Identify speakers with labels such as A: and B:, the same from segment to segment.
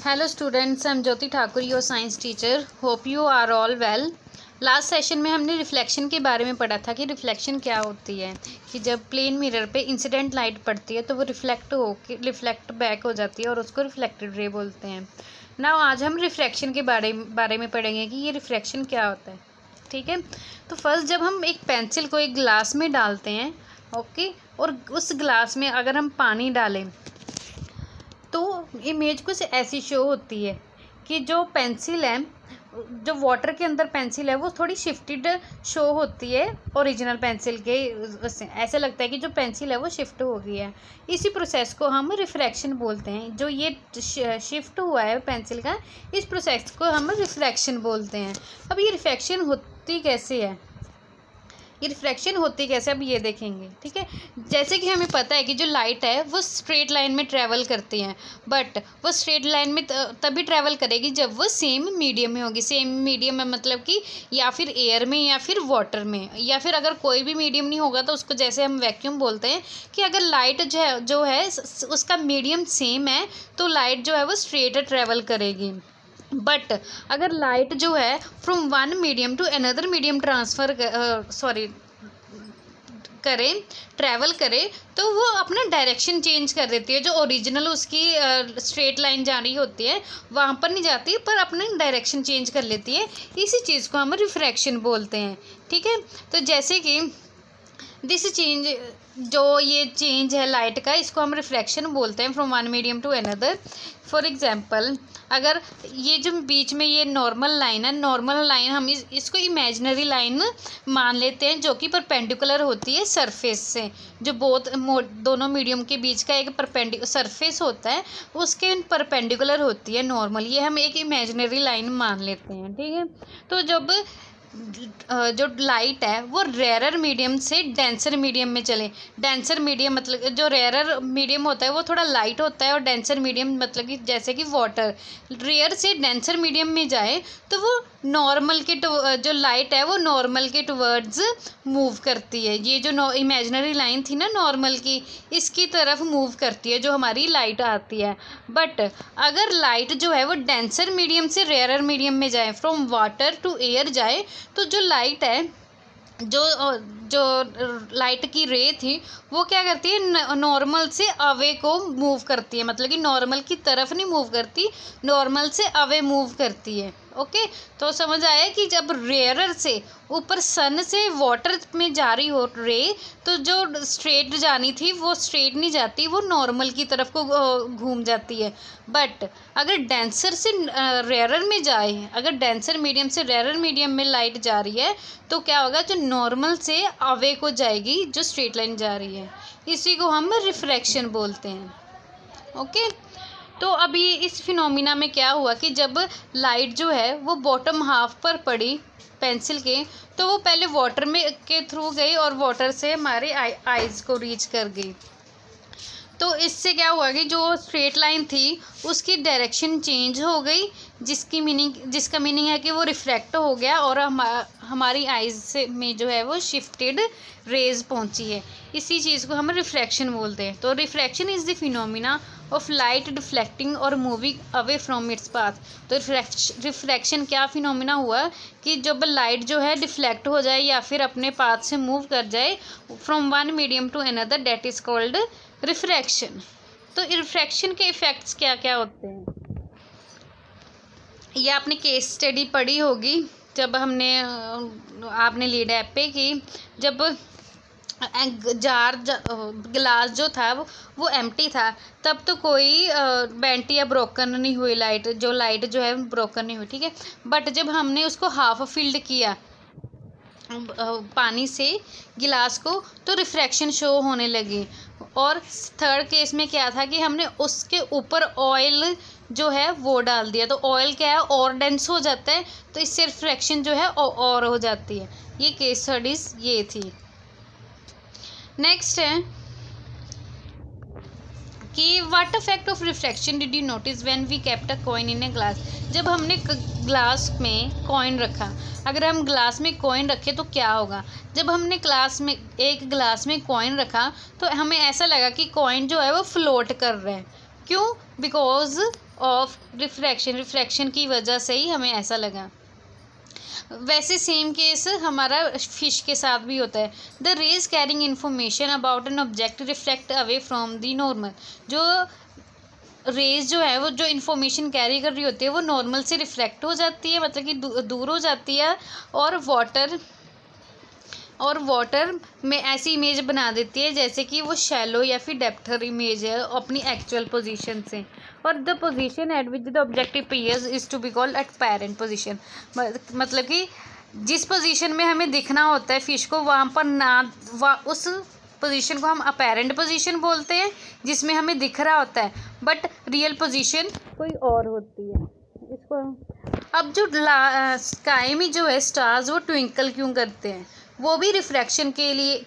A: Hello students, I'm Jyoti Thakur, your science teacher. Hope you are all well. Last session में हमने reflection के बारे में पढ़ा था कि रिफ्लेक्शन क्या होती है, कि जब प्लेन मिरर पे इंसिडेंट लाइट पड़ती है तो वो रिफ्लेक्ट बैक हो जाती है और उसको रिफ्लेक्टेड रे बोलते हैं। नाउ आज हम रिफ्रैक्शन के बारे में पढ़ेंगे कि ये रिफ्रैक्शन क्या होता है। ठीक है, तो फर्स्ट जब हम एक पेंसिल को एक ग्लास में डालते हैं, ओके, और उस ग्लास में अगर हम पानी डालें तो इमेज कुछ ऐसी शो होती है कि जो पेंसिल है, जो वाटर के अंदर पेंसिल है, वो थोड़ी शिफ्टेड शो होती है ओरिजिनल पेंसिल के उससे। ऐसा लगता है कि जो पेंसिल है वो शिफ्ट हो गई है। इसी प्रोसेस को हम रिफ्रैक्शन बोलते हैं। जो ये शिफ्ट हुआ है पेंसिल का, इस प्रोसेस को हम रिफ्रैक्शन बोलते हैं। अब ये रिफ्रैक्शन होती कैसे है, ये रिफ्रैक्शन होती कैसे, अब ये देखेंगे। ठीक है, जैसे कि हमें पता है कि जो लाइट है वो स्ट्रेट लाइन में ट्रैवल करती है, बट वो स्ट्रेट लाइन में तभी ट्रैवल करेगी जब वो सेम मीडियम में होगी। सेम मीडियम में मतलब कि या फिर एयर में या फिर वाटर में, या फिर अगर कोई भी मीडियम नहीं होगा तो उसको जैसे हम वैक्यूम बोलते हैं कि अगर लाइट जो है उसका मीडियम सेम है तो लाइट जो है वो स्ट्रेट ट्रैवल करेगी। बट अगर लाइट जो है from one medium to another medium travel करे तो वो अपना डायरेक्शन चेंज कर देती है। जो ओरिजिनल उसकी स्ट्रेट लाइन जा रही होती है वहाँ पर नहीं जाती, पर अपना डायरेक्शन चेंज कर लेती है। इसी चीज़ को हम रिफ्रैक्शन बोलते हैं। ठीक है, तो जैसे कि दिस चेंज, जो ये चेंज है लाइट का, इसको हम रिफ्रैक्शन बोलते हैं from one medium to another. For example, अगर ये जो बीच में ये नॉर्मल लाइन है, नॉर्मल लाइन हम इसको इमेजिनरी लाइन मान लेते हैं जो कि परपेंडिकुलर होती है सरफेस से। जो दोनों मीडियम के बीच का एक सरफेस होता है उसके परपेंडिकुलर होती है नॉर्मल, ये हम एक इमेजिनरी लाइन मान लेते हैं। ठीक है, तो जब जो लाइट है वो रेयरर मीडियम से डेंसर मीडियम में चले। डेंसर मीडियम मतलब जो रेयरर मीडियम होता है वो थोड़ा लाइट होता है, और डेंसर मीडियम मतलब कि जैसे कि वाटर रेयर से डेंसर मीडियम में जाए तो वो नॉर्मल के जो लाइट है वो नॉर्मल के टुवर्ड्स मूव करती है। ये जो इमेजिनरी लाइन थी ना नॉर्मल की, इसकी तरफ मूव करती है जो हमारी लाइट आती है। बट अगर लाइट जो है वो डेंसर मीडियम से रेयरर मीडियम में जाए, फ्रॉम वाटर टू एयर जाए, तो जो लाइट है, जो लाइट की रे थी वो क्या करती है, नॉर्मल से अवे को मूव करती है। मतलब कि नॉर्मल की तरफ नहीं मूव करती, नॉर्मल से अवे मूव करती है। ओके, तो समझ आया कि जब रेयरर से ऊपर सन से वाटर में जा रही हो रे, तो जो स्ट्रेट जानी थी वो स्ट्रेट नहीं जाती, वो नॉर्मल की तरफ को घूम जाती है। बट अगर डेंसर से रेयरर में जाए, अगर डेंसर मीडियम से रेयरर मीडियम में लाइट जा रही है तो क्या होगा, जो नॉर्मल से अवे को जाएगी जो स्ट्रेट लाइन जा रही है। इसी को हम रिफ्रैक्शन बोलते हैं। ओके, तो अभी इस फिनोमिना में क्या हुआ कि जब लाइट जो है वो बॉटम हाफ पर पड़ी पेंसिल के, तो वो पहले वाटर में के थ्रू गई और वाटर से हमारे आईज को रीच कर गई। तो इससे क्या हुआ कि जो स्ट्रेट लाइन थी उसकी डायरेक्शन चेंज हो गई, जिसका मीनिंग है कि वो रिफ्रैक्ट हो गया और हमारी आइज से में जो है वो शिफ्टेड रेज पहुंची है। इसी चीज़ को हम रिफ्रैक्शन बोलते हैं। तो refraction is the phenomena of light deflecting और moving away from its path. तो रिफ्रैक्शन क्या फिनोमिना हुआ कि जब लाइट जो है डिफ्लेक्ट हो जाए या फिर अपने पाथ से मूव कर जाए from one medium to another, that is called refraction. तो रिफ्रैक्शन के इफ़ेक्ट्स क्या क्या होते हैं, यह आपने केस स्टडी पढ़ी होगी जब आपने लीड ऐप पे की। जब गिलास जो था वो एम्प्टी था, तब तो कोई बेंट या ब्रोकन नहीं हुई लाइट जो है ब्रोकन नहीं हुई। ठीक है, बट जब हमने उसको हाफ फिल्ड किया पानी से गिलास को, तो रिफ्रैक्शन शो होने लगी। और थर्ड केस में क्या था कि हमने उसके ऊपर ऑयल जो है वो डाल दिया, तो ऑयल क्या है, और डेंस हो जाता है, तो इससे रिफ्रैक्शन जो है और हो जाती है। ये केस स्टडीज ये थी। नेक्स्ट है कि what effect of refraction did you notice when we kept a coin in a glass. जब हमने ग्लास में कॉइन रखा, अगर हम ग्लास में कॉइन रखें तो क्या होगा। जब हमने एक ग्लास में कॉइन रखा तो हमें ऐसा लगा कि कॉइन जो है वो फ्लोट कर रहा है। क्यों? बिकॉज ऑफ रिफ्रैक्शन की वजह से ही हमें ऐसा लगा। वैसे सेम केस हमारा फिश के साथ भी होता है। The rays carrying information about an object reflect away from the normal. जो रेज जो है वो जो इन्फॉर्मेशन कैरी कर रही होती है वो नॉर्मल से रिफ्लेक्ट हो जाती है, मतलब कि दूर हो जाती है, और वाटर में ऐसी इमेज बना देती है जैसे कि वो शैलो या फिर डेप्थर इमेज है अपनी एक्चुअल पोजीशन से। और the position at which the object appears is to be called apparent position. मतलब कि जिस पोजीशन में हमें दिखना होता है फिश को वहाँ पर उस पोजीशन को हम अपैरेंट पोजीशन बोलते हैं जिसमें हमें दिख रहा होता है, बट रियल पोजीशन कोई और होती है। इसको अब जो स्काई में जो है स्टार्स वो ट्विंकल क्यों करते हैं, वो भी रिफ्रैक्शन के ही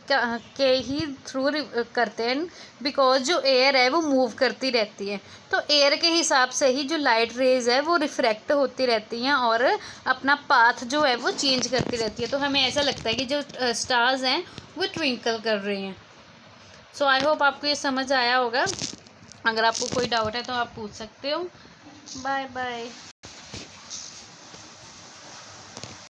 A: थ्रू करते हैं, बिकॉज जो एयर है वो मूव करती रहती है, तो एयर के हिसाब से ही जो लाइट रेज है वो रिफ्रैक्ट होती रहती हैं और अपना पाथ जो है वो चेंज करती रहती है। तो हमें ऐसा लगता है कि जो स्टार्स हैं वो ट्विंकल कर रहे हैं। सो आई होप आपको ये समझ आया होगा। अगर आपको कोई डाउट है तो आप पूछ सकते हो। Bye bye.